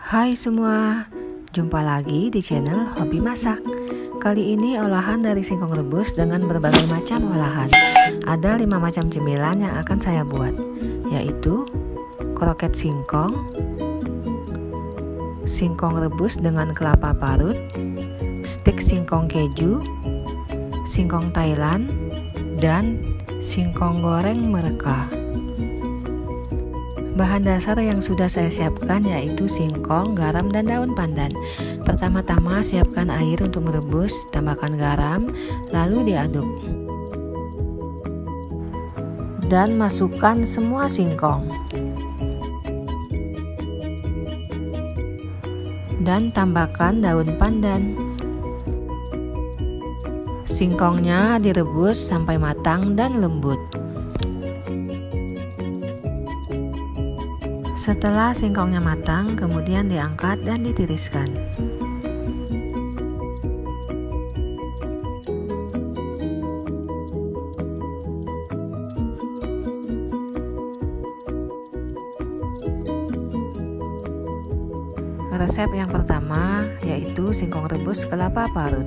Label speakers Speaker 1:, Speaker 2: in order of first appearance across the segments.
Speaker 1: Hai semua, jumpa lagi di channel Hobi Masak. Kali ini olahan dari singkong rebus dengan berbagai macam olahan. Ada 5 macam cemilan yang akan saya buat, yaitu kroket singkong, singkong rebus dengan kelapa parut, stik singkong keju, singkong Thailand, dan singkong goreng mereka. Bahan dasar yang sudah saya siapkan yaitu singkong, garam, dan daun pandan. Pertama-tama siapkan air untuk merebus, tambahkan garam, lalu diaduk. Dan masukkan semua singkong. Dan tambahkan daun pandan. Singkongnya direbus sampai matang dan lembut. Setelah singkongnya matang, kemudian diangkat dan ditiriskan. Resep yang pertama yaitu singkong rebus kelapa parut.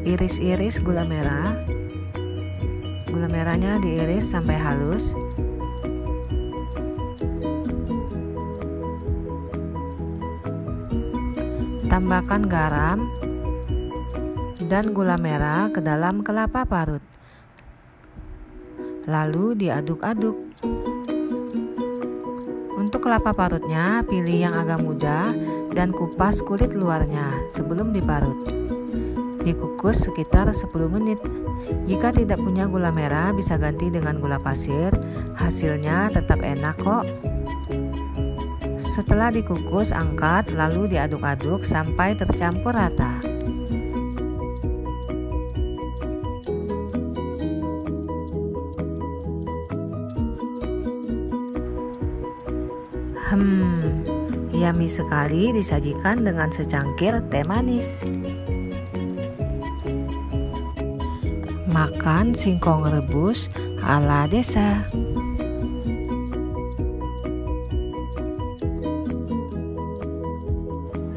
Speaker 1: Iris-iris gula merah. Gula merahnya diiris sampai halus. Tambahkan garam dan gula merah ke dalam kelapa parut. Lalu diaduk-aduk. Untuk kelapa parutnya, pilih yang agak muda dan kupas kulit luarnya sebelum diparut. Dikukus sekitar 10 menit. Jika tidak punya gula merah, bisa ganti dengan gula pasir. Hasilnya tetap enak kok. Setelah dikukus, angkat lalu diaduk-aduk sampai tercampur rata. Yummy sekali disajikan dengan secangkir teh manis. Makan singkong rebus ala desa.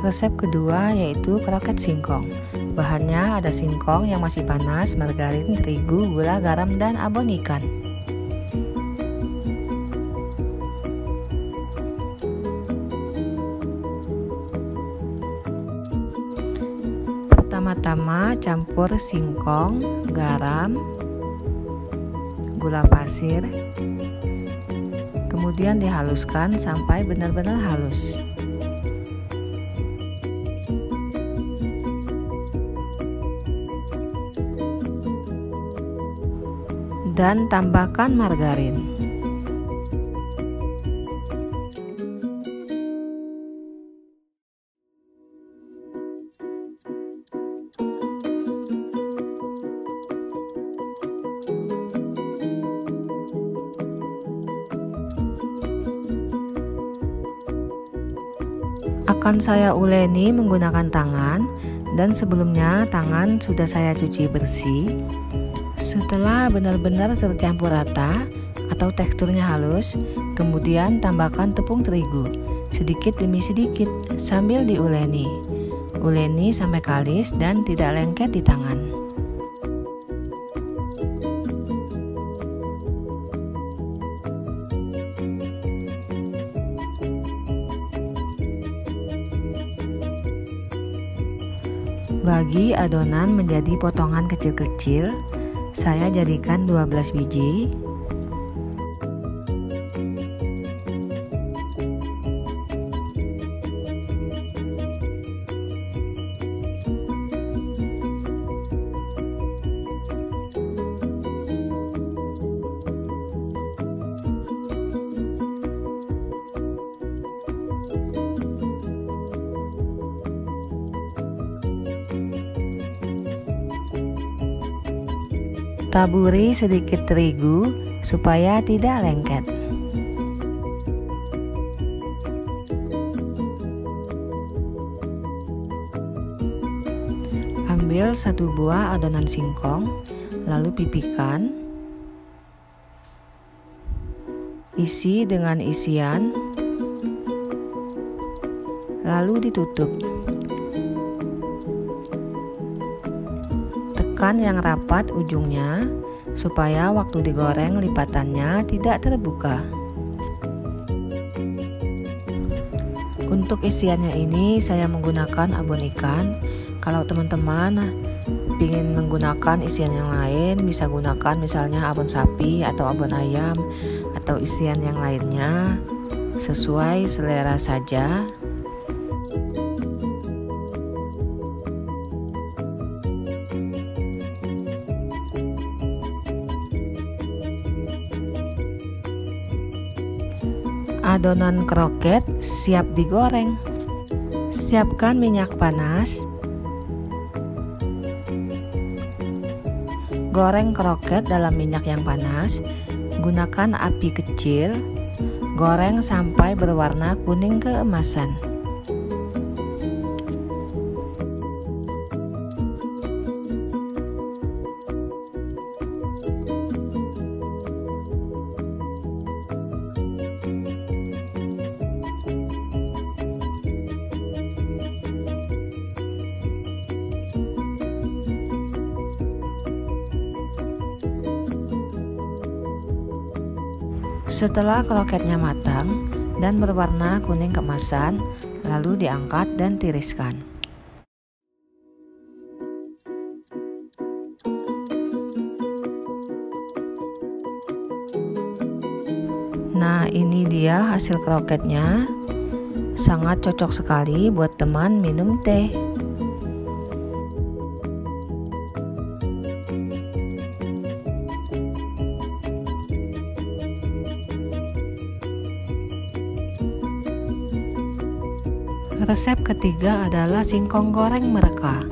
Speaker 1: Resep kedua yaitu kroket singkong. Bahannya ada singkong yang masih panas, margarin, terigu, gula, garam, dan abon ikan. Pertama-tama campur singkong, garam, gula pasir, kemudian dihaluskan sampai benar-benar halus. Dan tambahkan margarin. Akan saya uleni menggunakan tangan, dan sebelumnya tangan sudah saya cuci bersih. Setelah benar-benar tercampur rata atau teksturnya halus, kemudian tambahkan tepung terigu sedikit demi sedikit sambil diuleni. Uleni sampai kalis dan tidak lengket di tangan. Bagi adonan menjadi potongan kecil-kecil. Saya jadikan 12 biji. Taburi sedikit terigu supaya tidak lengket. Ambil 1 buah adonan singkong, lalu pipihkan. Isi dengan isian lalu ditutup. Tekan yang rapat ujungnya supaya waktu digoreng lipatannya tidak terbuka. Untuk isiannya ini saya menggunakan abon ikan. Kalau teman-teman ingin menggunakan isian yang lain, bisa gunakan misalnya abon sapi atau abon ayam atau isian yang lainnya, sesuai selera saja. Adonan kroket siap digoreng. Siapkan minyak panas. Goreng kroket dalam minyak yang panas. Gunakan api kecil. Goreng sampai berwarna kuning keemasan. Setelah kroketnya matang dan berwarna kuning keemasan, lalu diangkat dan tiriskan. Nah, ini dia hasil kroketnya. Sangat cocok sekali buat teman minum teh. Resep ketiga adalah singkong goreng mereka.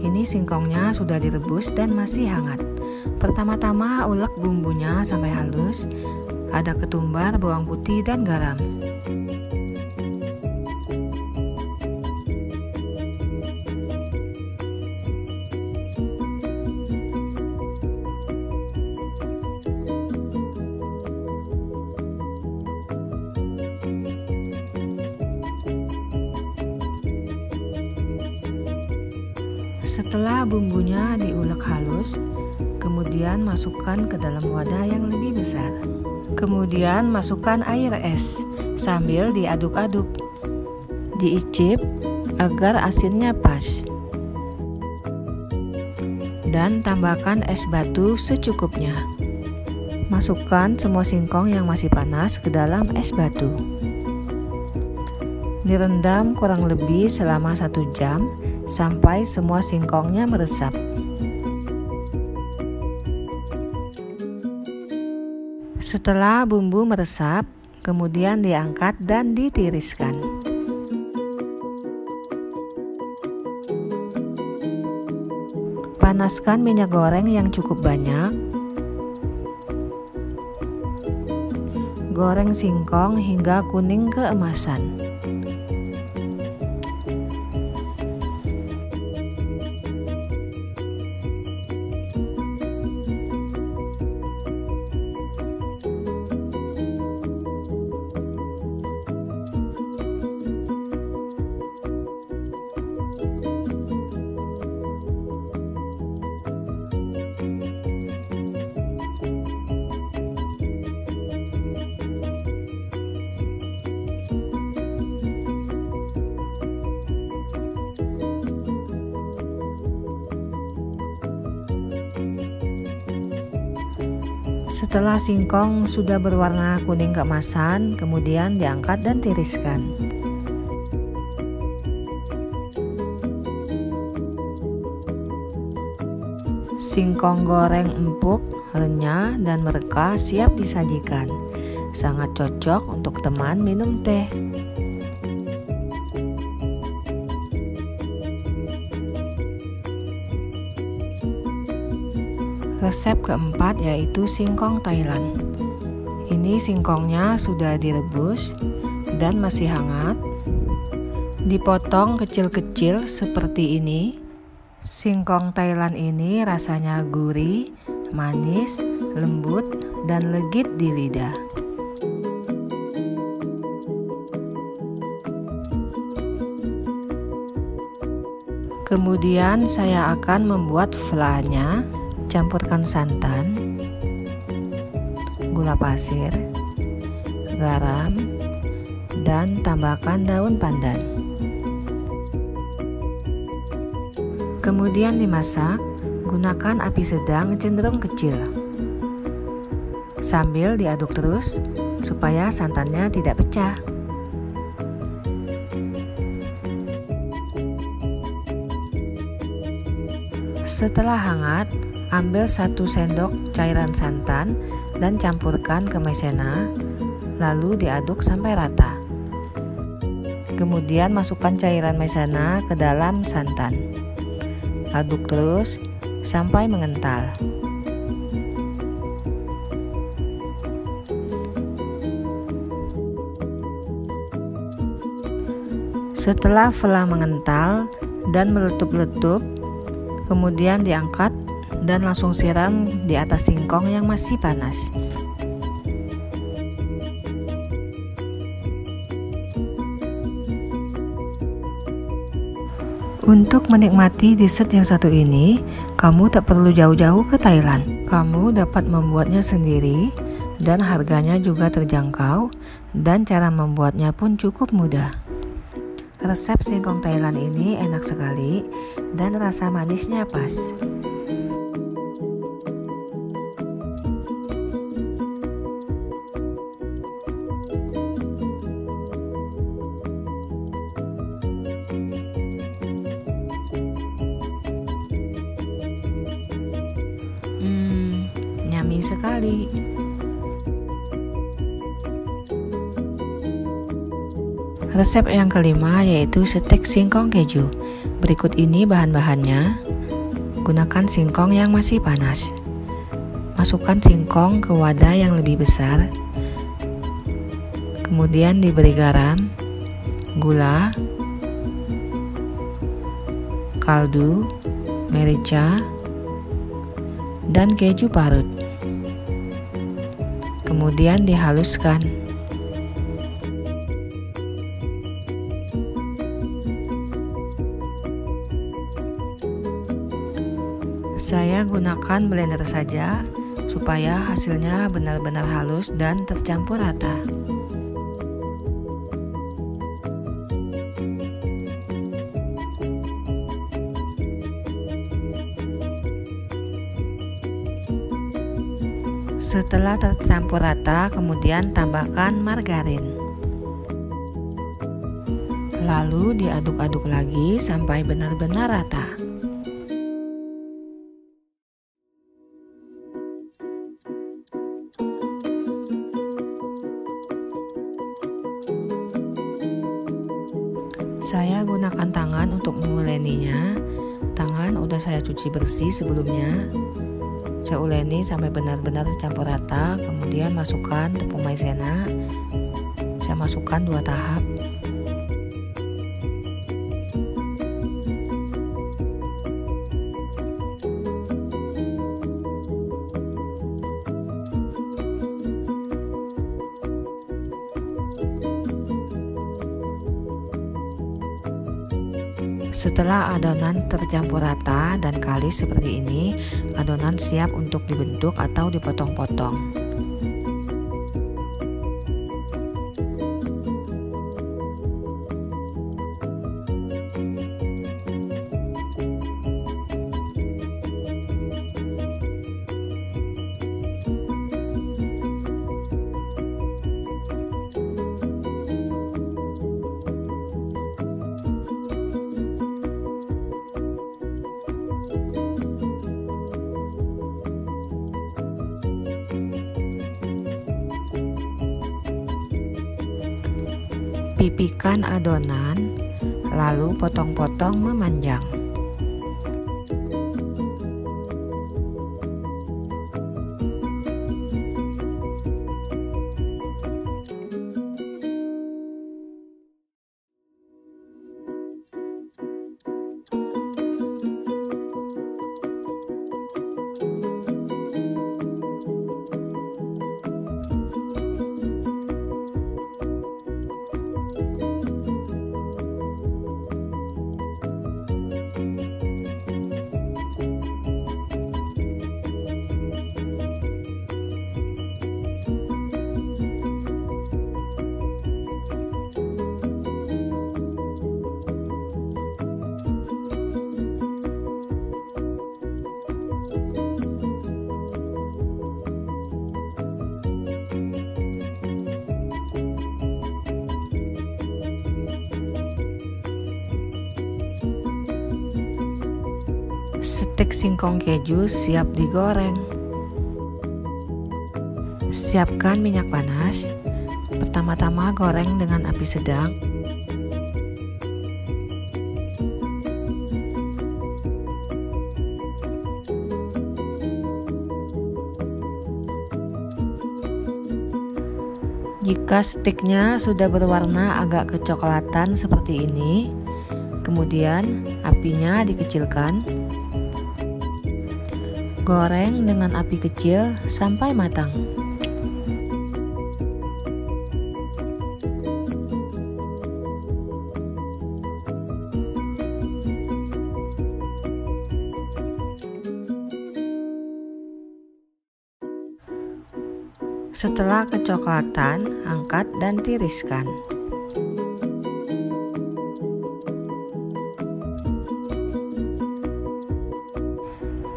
Speaker 1: Ini singkongnya sudah direbus dan masih hangat. Pertama-tama ulek bumbunya sampai halus. Ada ketumbar, bawang putih, dan garam. Setelah bumbunya diulek halus, kemudian masukkan ke dalam wadah yang lebih besar. Kemudian masukkan air es sambil diaduk-aduk. Diicip agar asinnya pas. Dan tambahkan es batu secukupnya. Masukkan semua singkong yang masih panas ke dalam es batu. Direndam kurang lebih selama 1 jam sampai semua singkongnya meresap. Setelah bumbu meresap, kemudian diangkat dan ditiriskan. Panaskan minyak goreng yang cukup banyak. Goreng singkong hingga kuning keemasan. Setelah singkong sudah berwarna kuning keemasan, kemudian diangkat dan tiriskan. Singkong goreng empuk, renyah, dan merekah siap disajikan. Sangat cocok untuk teman minum teh. Resep keempat yaitu singkong Thailand. Ini singkongnya sudah direbus dan masih hangat. Dipotong kecil-kecil seperti ini. Singkong Thailand ini rasanya gurih, manis, lembut, dan legit di lidah. Kemudian saya akan membuat vlanya. Campurkan santan, gula pasir, garam, dan tambahkan daun pandan. Kemudian dimasak, gunakan api sedang cenderung kecil. Sambil diaduk terus supaya santannya tidak pecah. Setelah hangat, ambil 1 sendok cairan santan dan campurkan ke maizena, lalu diaduk sampai rata. Kemudian masukkan cairan maizena ke dalam santan. Aduk terus sampai mengental. Setelah vla mengental dan meletup-letup, kemudian diangkat dan langsung siram di atas singkong yang masih panas. Untuk menikmati dessert yang satu ini, kamu tak perlu jauh-jauh ke Thailand. Kamu dapat membuatnya sendiri dan harganya juga terjangkau, dan cara membuatnya pun cukup mudah. Resep singkong Thailand ini enak sekali dan rasa manisnya pas. Yummy sekali. Resep yang kelima yaitu steak singkong keju. Berikut ini bahan-bahannya. Gunakan singkong yang masih panas. Masukkan singkong ke wadah yang lebih besar. Kemudian diberi garam, gula, kaldu, merica, dan keju parut. Kemudian dihaluskan. Saya gunakan blender saja supaya hasilnya benar-benar halus dan tercampur rata. Setelah tercampur rata, kemudian tambahkan margarin. Lalu diaduk-aduk lagi sampai benar-benar rata. Saya gunakan tangan untuk menguleninya. Tangan udah saya cuci bersih sebelumnya. Saya uleni sampai benar-benar tercampur rata. Kemudian masukkan tepung maizena. Saya masukkan 2 tahap. Setelah adonan tercampur rata dan kalis seperti ini, adonan siap untuk dibentuk atau dipotong-potong. Pipihkan adonan, lalu potong-potong memanjang. Steak singkong keju siap digoreng. Siapkan minyak panas. Pertama-tama goreng dengan api sedang. Jika steaknya sudah berwarna agak kecoklatan seperti ini, kemudian apinya dikecilkan. Goreng dengan api kecil sampai matang. Setelah kecoklatan, angkat dan tiriskan.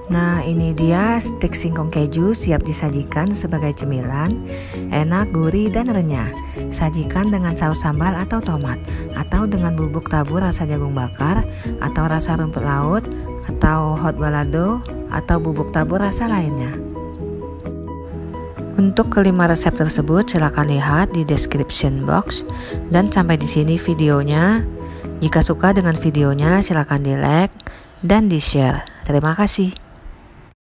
Speaker 1: Nah, ini dia steak singkong keju siap disajikan sebagai cemilan. Enak, gurih, dan renyah. Sajikan dengan saus sambal atau tomat, atau dengan bubuk tabur rasa jagung bakar, atau rasa rumput laut, atau hot balado, atau bubuk tabur rasa lainnya. Untuk kelima resep tersebut silakan lihat di description box. Dan sampai di sini videonya. Jika suka dengan videonya silakan di like dan di share. Terima kasih.